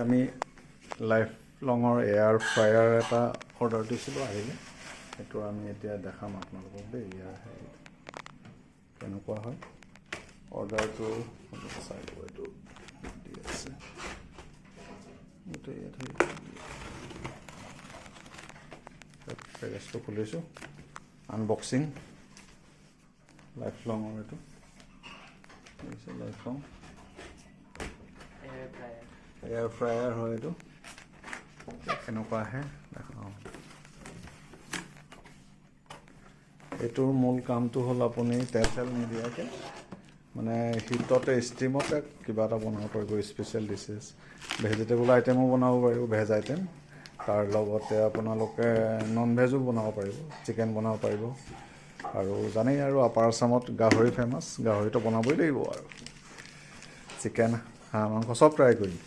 আমি life লঙৰ air fryer এটা order দিছিলোঁ, আহিলে। সেইটো আমি এতিয়া দেখাম আপোনালোকক দেই। ইয়াৰ হেৰি কেনেকুৱা হয় অৰ্ডাৰটো চাই ল'ব। এইটো দি আছে গোটেই ইয়াত পেকেজটো খুলিছোঁ। আনবক্সিং লাইফ লঙৰ এইটো লাইফ লং এয়াৰ ফ্ৰায়াৰ হয়। এইটো কেনেকুৱা আহে দেখাওঁ। এইটোৰ মূল কামটো হ'ল আপুনি তেল চেল নিদিয়াকৈ মানে হিটতে ষ্টিমতে কিবা এটা বনাব পাৰিব। স্পেচিয়েল ডিছেছ, ভেজিটেবল আইটেমো বনাব পাৰিব, ভেজ আইটেম। তাৰ লগতে আপোনালোকে নন ভেজো বনাব পাৰিব, চিকেন বনাব পাৰিব। আৰু জানেই আৰু আপাৰ আছামত গাহৰি ফেমাছ, গাহৰিটো বনাবই লাগিব আৰু চিকেন, হাঁহ মাংস চব ট্ৰাই কৰিম।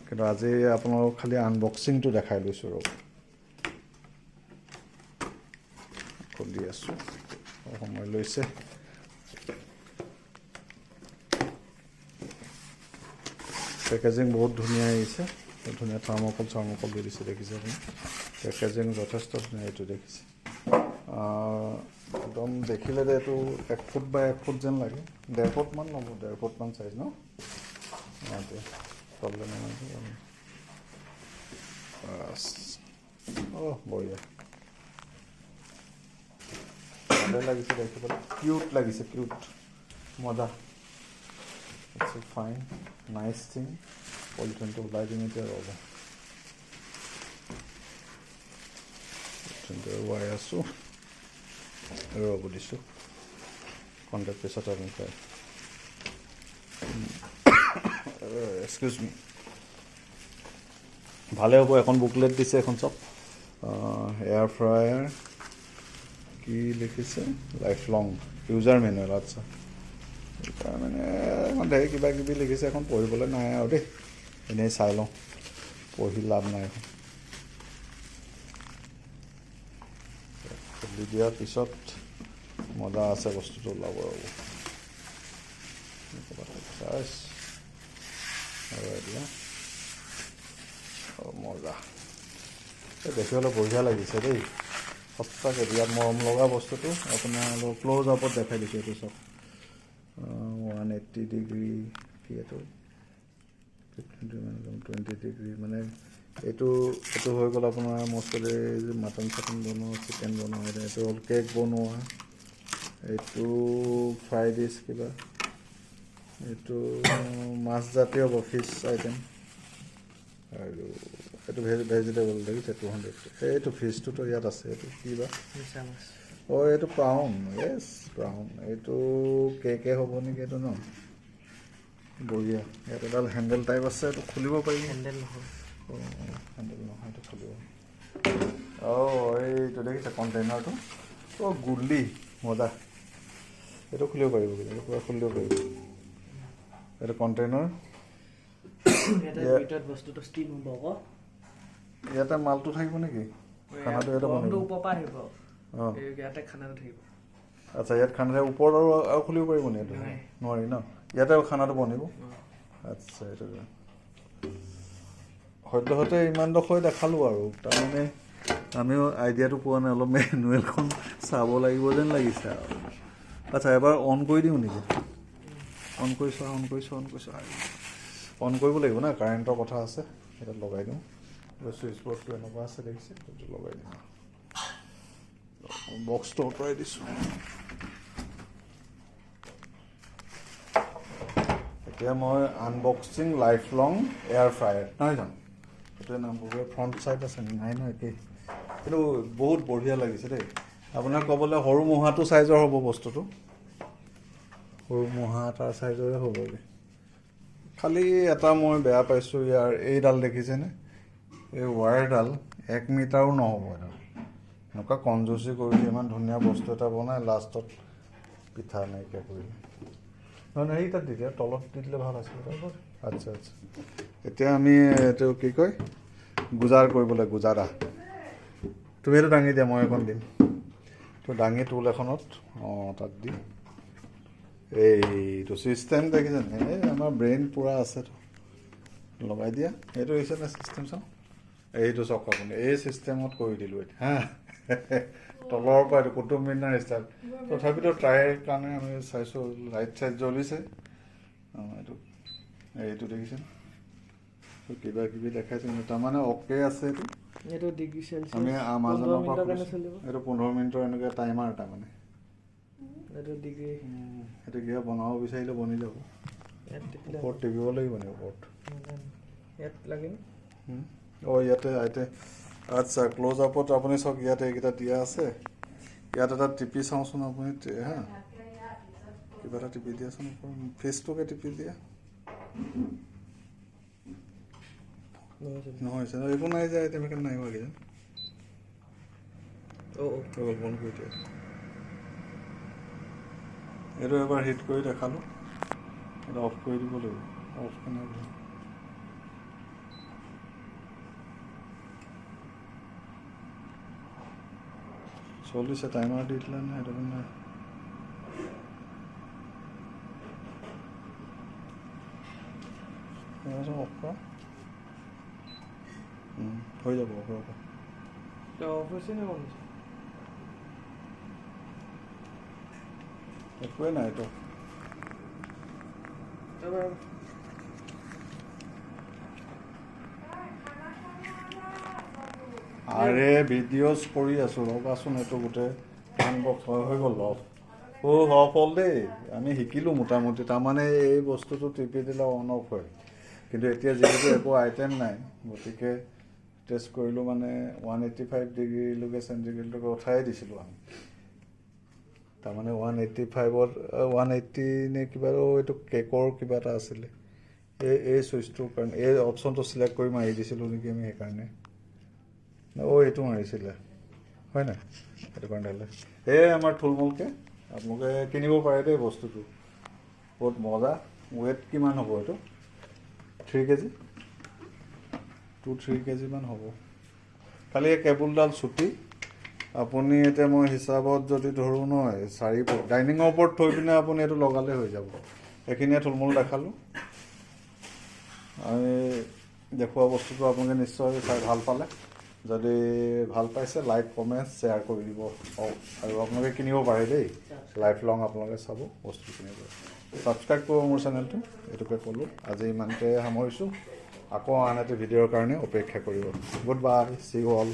কিন্তু আজি আপোনালোকক খালি আনবক্সিংটো দেখাই লৈছোঁ। ৰ'ব খুলি আছোঁ, সময় লৈছে। পেকেজিং বহুত ধুনীয়া আহিছে, ধুনীয়া থাৰ্মকল দি দিছে, দেখিছে আপুনি। পেকেজিং যথেষ্ট ধুনীয়া। এইটো দেখিছে একদম দেখিলে যে এইটো 1 ফুট বাই 1 ফুট যেন লাগে। 1.5 ফুটমান ল'ব, 1.5 ফুটমান চাইজ ন। প্ৰব্লেম বঢ়িয়া, ভালে লাগিছে দেখিবলৈ, কিউট লাগিছে, কিউট, মজা। Fine, nice thing. পলিথিনটো ওলাই দিম এতিয়া। ৰ'ব পলিথিনটো এৰুৱাই আছোঁ, ৰ'ব দিছোঁ। কণ্টেক্ট পিছত আপুনি পায়। এক্সকিউজ মি। ভালে হ'ব। এখন বুকলেট দিছে, এখন চব এয়াৰ ফ্ৰায়াৰ কি লিখিছে, লাইফ লং ইউজাৰ মেনুৱেল। আচ্ছা, তাৰমানে ধেৰ কিবা কিবি লিখিছে। এখন পঢ়িবলৈ নাই আৰু দেই, এনেই চাই লওঁ, পঢ়ি লাভ নাই এখন। খুলি দিয়াৰ পিছত মজা আছে বস্তুটো, ওলাব। ৰ'ব চাৰ্জ আৰু এতিয়া মজা। দেখিবলৈ বঢ়িয়া লাগিছে দেই, সঁচাকৈ বিৰাট মৰম লগা বস্তুটো। আপোনাৰ ক্ল'জ আপত দেখাই দিছোঁ। এইটো চব 180 ডিগ্ৰী, কি এইটো 20 ডিগ্ৰী, মানে এইটো হৈ গ'ল আপোনাৰ মষ্টলি মাটন চাটন বনোৱা, চিকেন বনোৱা। এইটো হ'ল কেক বনোৱা, এইটো ফ্ৰাইড ডিছ কিবা, এইটো মাছজাতীয় ফিছ আইটেম। আৰু এইটো ভেজিটেবল দেখিছে 200। এইটো ফিছটোতো ইয়াত আছে, এইটো কি বা, এইটো প্ৰাউন। য়েছ, প্ৰাউন। এইটো কেকে হ'ব নেকি এইটো ন। বঢ়িয়া। ইয়াত এডাল হেণ্ডেল টাইপ আছে, এইটো খুলিব পাৰি। হেণ্ডেল নহয়, এইটো খুলিব। এইটো দেখিছে কণ্টেইনাৰটো, গুলি, মজা। এইটো খুলিব পাৰিব, এইটো পূৰা খুলিব পাৰিব। এইটো কণ্টেইনাৰ, বস্তুটো ষ্টিম হ'ব আকৌ। ইয়াতে মালটো থাকিব নেকি, খানাটো ইয়াতে বনাব। ইয়াতে খানাটো থাকিব। আচ্ছা, ইয়াত খানা ওপৰত আৰু খুলিব পাৰিব নি? এইটো নোৱাৰি ন, ইয়াতে খানাটো বনিব। আচ্ছা, এইটো সদ্যহতে ইমানডোখৰ দেখালোঁ আৰু তাৰমানে আমিও আইডিয়াটো পোৱা নাই। অলপ মেনুৱেলখন চাব লাগিব যেন লাগিছে আৰু। আচ্ছা, এবাৰ অন কৰি দিওঁ নেকি? অন কৰিছোঁ অন কৰিব লাগিব না, কাৰেণ্টৰ কথা আছে। সেইটো লগাই দিওঁ। চুইচ বৰ্ডটো এনেকুৱা আছে, দেখিছে, সেইটো লগাই দিওঁ। বক্সটো আঁতৰাই দিছোঁ। এতিয়া মই আনবক্সিং লাইফ লং এয়াৰ ফ্ৰায়াৰ, নহয় জানো? সেইটোৱে নাম। ফ্ৰণ্ট ছাইড আছে নাই ন, একেই। কিন্তু বহুত বঢ়িয়া লাগিছে দেই। আপোনাক ক'বলৈ সৰু মহাটো চাইজৰ হ'ব বস্তুটো, সৰু মহা এটাৰ চাইজৰে হ'বগৈ। খালি এটা মই বেয়া পাইছোঁ, ইয়াৰ এইডাল দেখিছেনে, এই ৱায়াৰডাল 1 মিটাৰো নহ'ব। এডাল এনেকুৱা কনজুচি কৰিলে, ইমান ধুনীয়া বস্তু এটা বনাই, লাষ্টত পিঠা নাইকিয়া কৰিলে। নহয়, এই তাত দি দিয়া, তলত দি দিলে ভাল আছিলে। আচ্ছা, এতিয়া আমি এইটো কি কয়, গুজাৰ কৰিবলৈ, গুজাৰা। তুমি এইটো দাঙি দিয়া, মই এখন দিম। তো দাঙি টুল এখনত তাত দি, এইটো ছিষ্টেম দেখিছেনে? এই আমাৰ ব্ৰেইন পূৰা আছেতো। লগাই দিয়া এইটো হৈছে নে চিষ্টেম চাওঁ এইটো চাওক আপুনি এই চিষ্টেমত কৰি দিলোঁ এতিয়া হা তলৰ পৰা এইটো কুটুব মিনাৰ ষ্টাইল তথাপিতো ট্ৰাইৰ কাৰণে আমি চাইছোঁ ৰাইট চাইড জ্বলিছে এইটো এইটো দেখিছে কিবা কিবি দেখাইছে কিন্তু তাৰমানে অ'কে আছে এইটো এইটো ডিগ্ৰী চেলচিয়াছ আমি আমাজনৰ 15 পৰা মিনিটৰ কাৰণে চলিব এইটো 15 মিনিটৰ এনেকৈ টাইমাৰ তাৰমানে এইটো ডিগ্ৰী সেইটো কিবা বনাব বিচাৰিলে বনি যাব ইয়াত টিপিলে ওপৰত টিপিব লাগিব নি ওপৰত ইয়াত লাগে ইয়াতে আচ্ছা ক্ল'জ আপত আপুনি চাওক ইয়াতে এইকেইটা দিয়া আছে ইয়াত এটা টিপি চাওঁচোন আপুনি হা কিবা এটা টিপি দিয়াচোন ফেচটোকে টিপি দিয়া নহয় একো নাই যায় তেনেকৈ নাই হোৱা কিজান বন্ধ কৰি দিয়া এইটো এবাৰ হিট কৰি দেখালোঁ এইটো অফ কৰি দিব লাগিব অফ কেনে চলিছে টাইমাৰ দি দিলে নে সেইটো নাই অফ কৰা হৈ যাব অফ হৈছে নে বন্ধ একোৱে নাই এইটো আৰে ভিডিঅ'জ কৰি আছোঁ ৰ'বাচোন এইটো গোটেই আনবক্স হৈ গ'ল অফ অফ হ'ল দেই আমি শিকিলোঁ মোটামুটি তাৰমানে এই বস্তুটো টিপি দিলে অন অফ হয় কিন্তু এতিয়া যিহেতু একো আইটেম নাই গতিকে টেষ্ট কৰিলোঁ মানে 185 ডিগ্ৰীলৈকে চেণ্টিগ্ৰেডলৈকে উঠাই দিছিলোঁ আমি তাৰমানে 185ত 180 নে কিবা এইটো কেকৰ কিবা এটা আছিলে এই চুইচটোৰ কাৰণে এই অপশ্যনটো চিলেক্ট কৰি মাৰি দিছিলোঁ নেকি আমি সেইকাৰণে এইটো মাৰিছিলে হয় নাই সেইটো কাৰণে হ'লে এই আমাৰ থুলমূলকৈ আপোনালোকে কিনিব পাৰে দেই বস্তুটো বহুত মজা ৱেট কিমান হ'ব এইটো 3 কেজি 2-3 কেজিমান হ'ব খালি এই কেবুলডাল চুটি আপুনি এতিয়া মই হিচাপত যদি ধৰোঁ নহয় 4 ফুট ডাইনিঙৰ ওপৰত থৈ পিনে আপুনি এইটো লগালে হৈ যাব এইখিনিয়ে থুলমূল দেখালোঁ আমি দেখুওৱা বস্তুটো আপোনালোকে নিশ্চয় চাই ভাল পালে যদি ভাল পাইছে লাইক কমেণ্ট শ্বেয়াৰ কৰি দিব আৰু আপোনালোকে কিনিব পাৰে দেই লাইফ লং আপোনালোকে চাব বস্তু কিনিব ছাবস্ক্ৰাইব কৰিব মোৰ চেনেলটো এইটোকে ক'লোঁ আজি ইমানতে সামৰিছোঁ আকৌ আন এটা ভিডিঅ'ৰ কাৰণে অপেক্ষা কৰিব good bye see you all